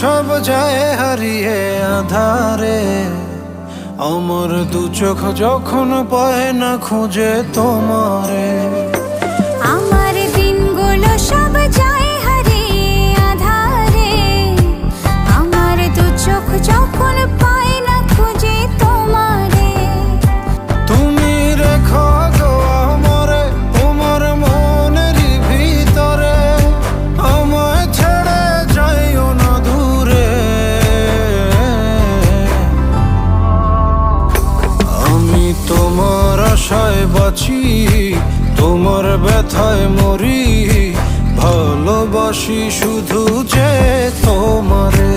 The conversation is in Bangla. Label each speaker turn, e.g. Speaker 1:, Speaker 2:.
Speaker 1: সব যায় হারিয়ে আধারে, আমার দু চোখ যখন পায় না খুঁজে তোমারে।
Speaker 2: আমার দিনগুলো সব যায় হারিয়ে আধারে, আমার দু চোখ যখন পায় না খুঁজে তোমারে।
Speaker 1: তুমি রেখো গো আমারে তোমার মনেরই ভিতরে, আমায় ছেড়ে যাইও না দূরে। আমি তোমার আশায় বাঁচি, তোমার ব্যথায় মরি, ভালোবাসি শুধু যে তোমারে।